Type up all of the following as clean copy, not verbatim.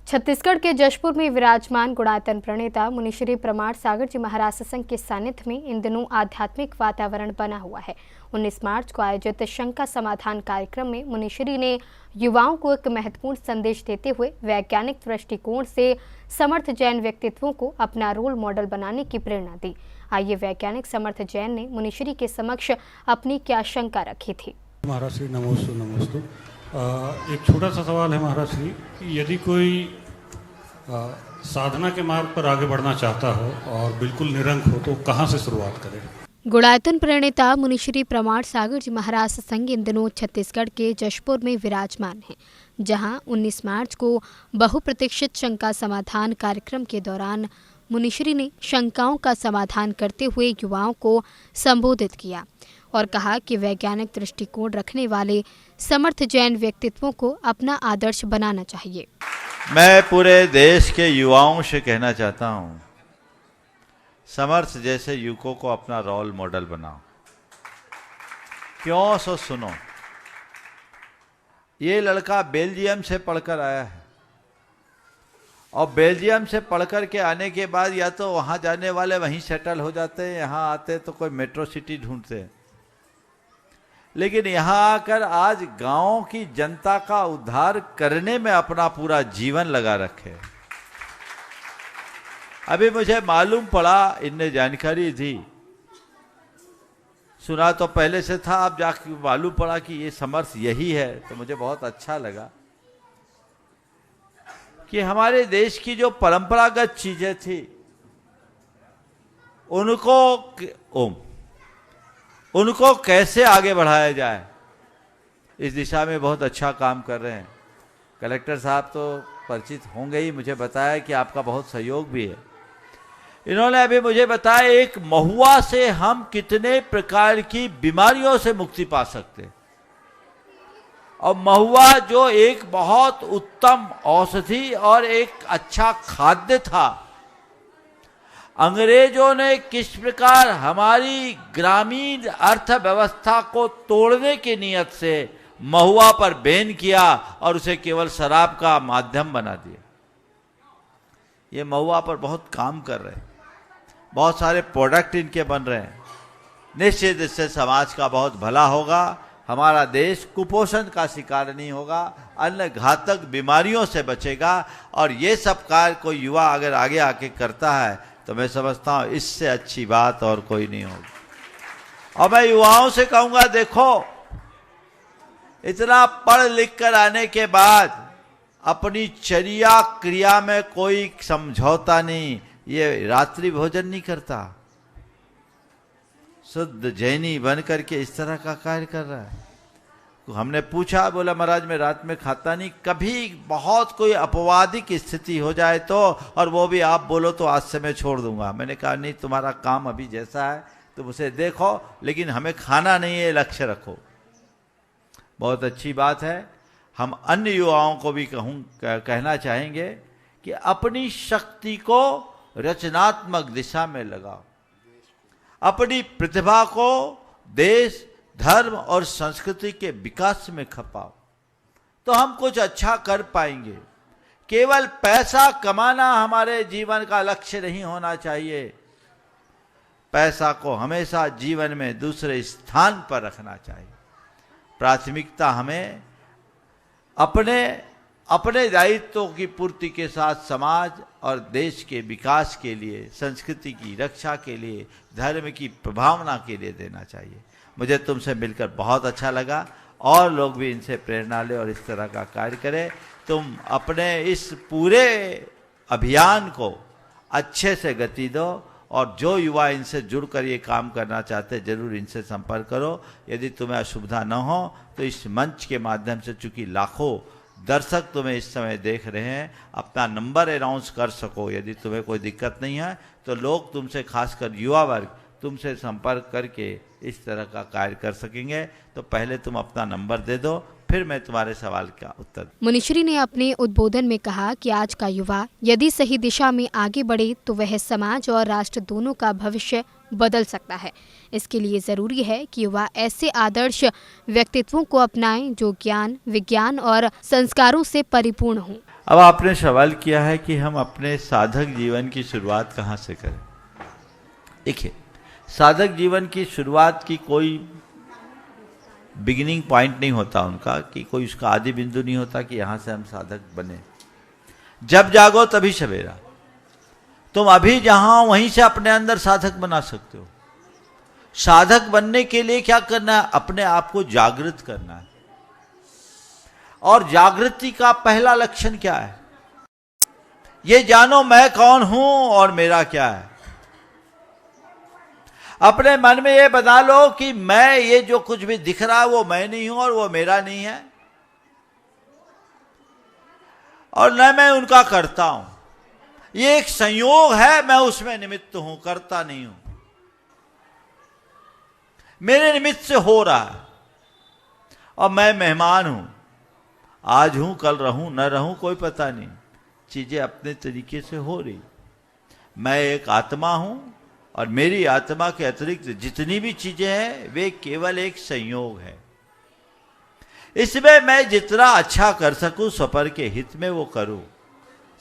छत्तीसगढ़ के जशपुर में विराजमान गुणायतन प्रणेता मुनिश्री प्रमाण सागर जी महाराज सत्संग के सानिध्य में इन दिनों आध्यात्मिक वातावरण बना हुआ है। 19 मार्च को आयोजित शंका समाधान कार्यक्रम में मुनिश्री ने युवाओं को एक महत्वपूर्ण संदेश देते हुए वैज्ञानिक दृष्टिकोण से समर्थ जैन व्यक्तित्वों को अपना रोल मॉडल बनाने की प्रेरणा दी। आइए वैज्ञानिक समर्थ जैन ने मुनिश्री के समक्ष अपनी क्या शंका रखी थी। महाराज श्री नमोस्तु नमोस्तु। एक छोटा सा सवाल है महाराज श्री कि यदि कोई साधना के मार्ग पर आगे बढ़ना चाहता हो और बिल्कुल निरंक हो तो कहाँ से शुरुआत करें? गुणायतन प्रणेता मुनिश्री प्रमाण सागर जी महाराज सत्संग इन दिनों छत्तीसगढ़ के जशपुर में विराजमान हैं, जहां 19 मार्च को बहुप्रतीक्षित शंका समाधान कार्यक्रम के दौरान मुनिश्री ने शंकाओं का समाधान करते हुए युवाओं को संबोधित किया और कहा कि वैज्ञानिक दृष्टिकोण रखने वाले समर्थ जैन व्यक्तित्वों को अपना आदर्श बनाना चाहिए। मैं पूरे देश के युवाओं से कहना चाहता हूं, समर्थ जैसे युवकों को अपना रोल मॉडल बनाओ। क्यों? सो सुनो, ये लड़का बेल्जियम से पढ़कर आया है और बेल्जियम से पढ़कर के आने के बाद या तो वहां जाने वाले वहीं सेटल हो जाते हैं, यहाँ आते तो कोई मेट्रो सिटी ढूंढते हैं, लेकिन यहाँ आकर आज गांवों की जनता का उद्धार करने में अपना पूरा जीवन लगा रखे। अभी मुझे मालूम पड़ा, इनने जानकारी दी, सुना तो पहले से था, अब जाके मालूम पड़ा कि ये समर्थ यही है, तो मुझे बहुत अच्छा लगा कि हमारे देश की जो परंपरागत चीजें थी उनको कैसे आगे बढ़ाया जाए, इस दिशा में बहुत अच्छा काम कर रहे हैं। कलेक्टर साहब तो परिचित होंगे ही, मुझे बताया कि आपका बहुत सहयोग भी है। इन्होंने अभी मुझे बताया एक महुआ से हम कितने प्रकार की बीमारियों से मुक्ति पा सकते हैं, और महुआ जो एक बहुत उत्तम औषधि और एक अच्छा खाद्य था, अंग्रेजों ने किस प्रकार हमारी ग्रामीण अर्थव्यवस्था को तोड़ने की नियत से महुआ पर बैन किया और उसे केवल शराब का माध्यम बना दिया। ये महुआ पर बहुत काम कर रहे हैं, बहुत सारे प्रोडक्ट इनके बन रहे हैं। निश्चित इससे समाज का बहुत भला होगा, हमारा देश कुपोषण का शिकार नहीं होगा, अन्य घातक बीमारियों से बचेगा, और ये सब कार्य कोई युवा अगर आगे आके करता है तो मैं समझता हूं इससे अच्छी बात और कोई नहीं होगी। और मैं युवाओं से कहूंगा, देखो, इतना पढ़ लिख कर आने के बाद अपनी चर्या क्रिया में कोई समझौता नहीं, ये रात्रि भोजन नहीं करता, शुद्ध जैनी बन करके इस तरह का कार्य कर रहा है। हमने पूछा, बोला महाराज मैं रात में खाता नहीं, कभी बहुत कोई अपवादिक स्थिति हो जाए तो, और वो भी आप बोलो तो आज से मैं छोड़ दूंगा। मैंने कहा नहीं, तुम्हारा काम अभी जैसा है तुम उसे देखो, लेकिन हमें खाना नहीं है, लक्ष्य रखो। बहुत अच्छी बात है। हम अन्य युवाओं को भी कहना चाहेंगे कि अपनी शक्ति को रचनात्मक दिशा में लगाओ, अपनी प्रतिभा को देश, धर्म और संस्कृति के विकास में खपाओ, तो हम कुछ अच्छा कर पाएंगे। केवल पैसा कमाना हमारे जीवन का लक्ष्य नहीं होना चाहिए, पैसा को हमेशा जीवन में दूसरे स्थान पर रखना चाहिए। प्राथमिकता हमें अपने दायित्वों की पूर्ति के साथ समाज और देश के विकास के लिए, संस्कृति की रक्षा के लिए, धर्म की प्रभावना के लिए देना चाहिए। मुझे तुमसे मिलकर बहुत अच्छा लगा, और लोग भी इनसे प्रेरणा ले और इस तरह का कार्य करें। तुम अपने इस पूरे अभियान को अच्छे से गति दो, और जो युवा इनसे जुड़कर ये काम करना चाहते हैं जरूर इनसे संपर्क करो। यदि तुम्हें असुविधा न हो तो इस मंच के माध्यम से, चूंकि लाखों दर्शक तुम्हें इस समय देख रहे हैं, अपना नंबर अनाउंस कर सको। यदि तुम्हें कोई दिक्कत नहीं है तो लोग तुमसे, खासकर युवा वर्ग, तुमसे संपर्क करके इस तरह का कार्य कर सकेंगे। तो पहले तुम अपना नंबर दे दो, फिर मैं तुम्हारे सवाल का उत्तर। मुनिश्री ने अपने उद्बोधन में कहा कि आज का युवा यदि सही दिशा में आगे बढ़े तो वह समाज और राष्ट्र दोनों का भविष्य बदल सकता है। इसके लिए जरूरी है कि युवा ऐसे आदर्श व्यक्तित्वों को अपनाएं जो ज्ञान, विज्ञान और संस्कारों से परिपूर्ण हों। अब आपने सवाल किया है कि हम अपने साधक जीवन की शुरुआत कहाँ से करें। देखिए, साधक जीवन की शुरुआत की कोई बिगिनिंग पॉइंट नहीं होता उनका, कि कोई उसका आदि बिंदु नहीं होता कि यहां से हम साधक बने। जब जागो तभी सवेरा। तुम अभी जहां वहीं से अपने अंदर साधक बना सकते हो। साधक बनने के लिए क्या करना है? अपने आप को जागृत करना है। और जागृति का पहला लक्षण क्या है? ये जानो मैं कौन हूं और मेरा क्या है। अपने मन में ये बता लो कि मैं, ये जो कुछ भी दिख रहा है वो मैं नहीं हूं और वो मेरा नहीं है, और न मैं उनका करता हूं। ये एक संयोग है, मैं उसमें निमित्त हूं, करता नहीं हूं। मेरे निमित्त से हो रहा है और मैं मेहमान हूं। आज हूं, कल रहूं, न रहूं, कोई पता नहीं। चीजें अपने तरीके से हो रही। मैं एक आत्मा हूं और मेरी आत्मा के अतिरिक्त जितनी भी चीजें हैं वे केवल एक संयोग है। इसमें मैं जितना अच्छा कर सकूं स्वपर के हित में वो करूं।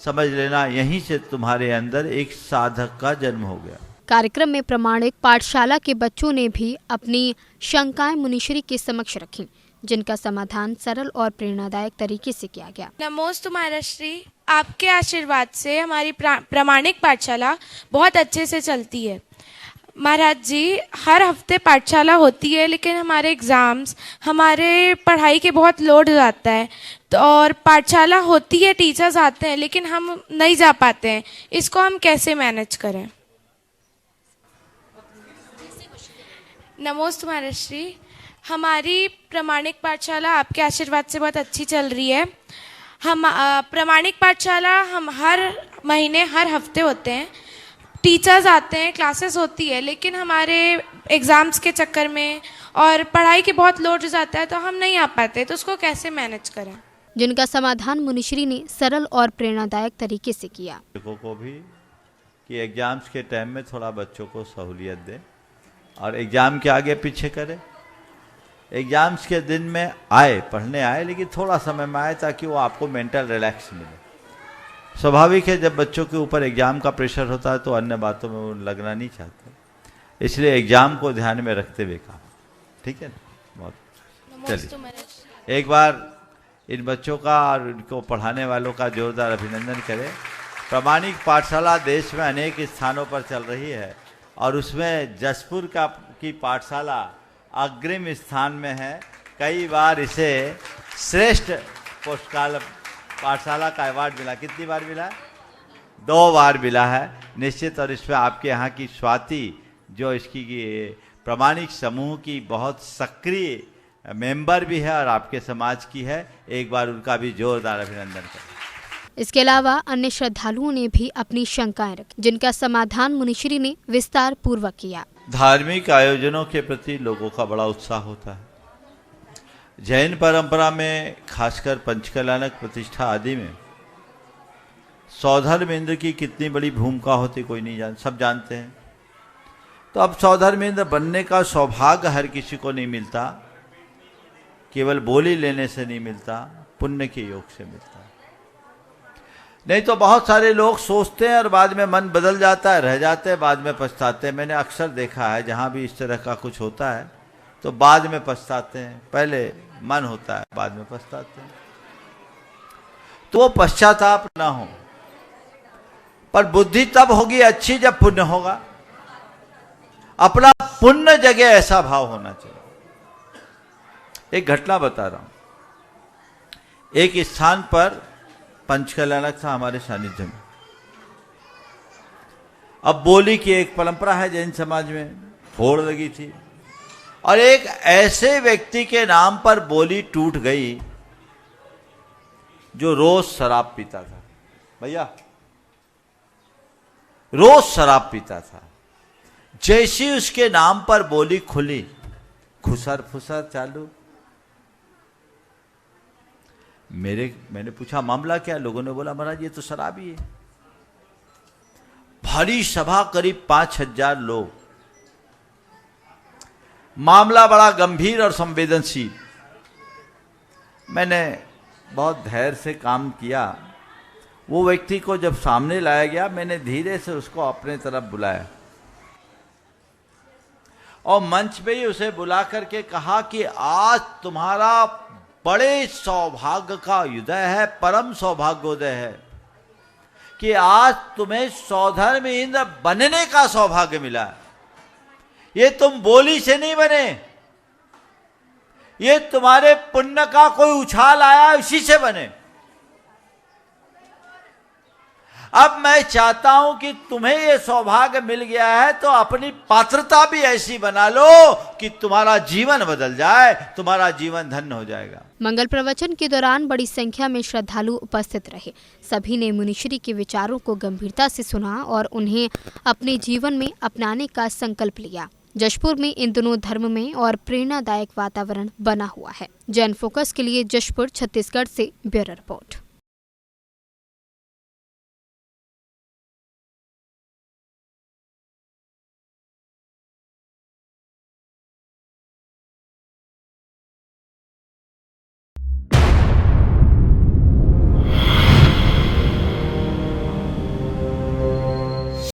समझ लेना, यहीं से तुम्हारे अंदर एक साधक का जन्म हो गया। कार्यक्रम में प्रमाणिक पाठशाला के बच्चों ने भी अपनी शंकाएं मुनिश्री के समक्ष रखी, जिनका समाधान सरल और प्रेरणादायक तरीके से किया गया। नमोस्तु महाराष्ट्री, आपके आशीर्वाद से हमारी प्रामाणिक पाठशाला बहुत अच्छे से चलती है। महाराज जी, हर हफ्ते पाठशाला होती है, लेकिन हमारे एग्ज़ाम्स, हमारे पढ़ाई के बहुत लोड हो जाता है। तो और पाठशाला होती है, टीचर्स आते हैं, लेकिन हम नहीं जा पाते हैं। इसको हम कैसे मैनेज करें? नमोस्तु महाराष्ट्री, हमारी प्रामाणिक पाठशाला आपके आशीर्वाद से बहुत अच्छी चल रही है। हम प्रामाणिक पाठशाला हम हर महीने, हर हफ्ते होते हैं। टीचर्स आते हैं, क्लासेस होती है, लेकिन हमारे एग्ज़ाम्स के चक्कर में और पढ़ाई के बहुत लोड हो जाता है, तो हम नहीं आ पाते। तो उसको कैसे मैनेज करें? जिनका समाधान मुनिश्री ने सरल और प्रेरणादायक तरीके से किया। को भी कि एग्जाम्स के टाइम में थोड़ा बच्चों को सहूलियत दें और एग्जाम के आगे पीछे करें। एग्जाम्स के दिन में आए, पढ़ने आए, लेकिन थोड़ा समय में आए ताकि वो आपको मेंटल रिलैक्स मिले। स्वाभाविक है, जब बच्चों के ऊपर एग्जाम का प्रेशर होता है तो अन्य बातों में वो लगना नहीं चाहते, इसलिए एग्जाम को ध्यान में रखते हुए काम। ठीक है ना? बहुत चलिए, एक बार इन बच्चों का और इनको पढ़ाने वालों का जोरदार अभिनंदन करें। प्रामाणिक पाठशाला देश में अनेक स्थानों पर चल रही है और उसमें जसपुर की पाठशाला अग्रिम स्थान में है। कई बार इसे श्रेष्ठ पाठशाला का अवार्ड मिला। कितनी बार मिला? 2 बार मिला है निश्चित। और इसमें आपके यहाँ की स्वाति, जो इसकी प्रामाणिक समूह की बहुत सक्रिय मेंबर भी है और आपके समाज की है, एक बार उनका भी जोरदार अभिनंदन करें। इसके अलावा अन्य श्रद्धालुओं ने भी अपनी शंकाएं रखी, जिनका समाधान मुनिश्री ने विस्तार पूर्वक किया। धार्मिक आयोजनों के प्रति लोगों का बड़ा उत्साह होता है। जैन परंपरा में खासकर पंचकल्याणक प्रतिष्ठा आदि में सौधर्मेंद्र की कितनी बड़ी भूमिका होती कोई नहीं जान, सब जानते हैं। तो अब सौधर्मेंद्र बनने का सौभाग्य हर किसी को नहीं मिलता, केवल बोली लेने से नहीं मिलता, पुण्य के योग से मिलता है। नहीं तो बहुत सारे लोग सोचते हैं और बाद में मन बदल जाता है, रह जाते हैं, बाद में पछताते हैं। मैंने अक्सर देखा है जहां भी इस तरह का कुछ होता है तो बाद में पछताते हैं। पहले मन होता है, बाद में पछताते हैं। तो वो पश्चाताप ना हो, पर बुद्धि तब होगी अच्छी जब पुण्य होगा। अपना पुण्य जगह ऐसा भाव होना चाहिए। एक घटना बता रहा हूं। एक स्थान पर पंचकल्याणक था हमारे सानिध्य में। अब बोली की एक परंपरा है जैन समाज में, होड़ लगी थी और एक ऐसे व्यक्ति के नाम पर बोली टूट गई जो रोज शराब पीता था। भैया, रोज शराब पीता था। जैसी उसके नाम पर बोली खुली, खुसर फुसर चालू। मैंने पूछा मामला क्या? लोगों ने बोला महाराज ये तो शराबी है। भारी सभा, करीब 5,000 लोग। मामला बड़ा गंभीर और संवेदनशील। मैंने बहुत धैर्य से काम किया वो व्यक्ति को जब सामने लाया गया, मैंने धीरे से उसको अपने तरफ बुलाया और मंच पे ही उसे बुला करके कहा कि आज तुम्हारा बड़े सौभाग्य का उदय है, परम सौभाग्योदय है कि आज तुम्हें सौधर्म इंद्र बनने का सौभाग्य मिला। ये तुम बोली से नहीं बने, ये तुम्हारे पुण्य का कोई उछाल आया उसी से बने। अब मैं चाहता हूं कि तुम्हें यह सौभाग्य मिल गया है तो अपनी पात्रता भी ऐसी बना लो कि तुम्हारा जीवन बदल जाए, तुम्हारा जीवन धन्य हो जाएगा। मंगल प्रवचन के दौरान बड़ी संख्या में श्रद्धालु उपस्थित रहे। सभी ने मुनिश्री के विचारों को गंभीरता से सुना और उन्हें अपने जीवन में अपनाने का संकल्प लिया। जशपुर में इन दोनों धर्म में और प्रेरणादायक वातावरण बना हुआ है। जन फोकस के लिए जशपुर छत्तीसगढ़ से ब्यूरो रिपोर्ट।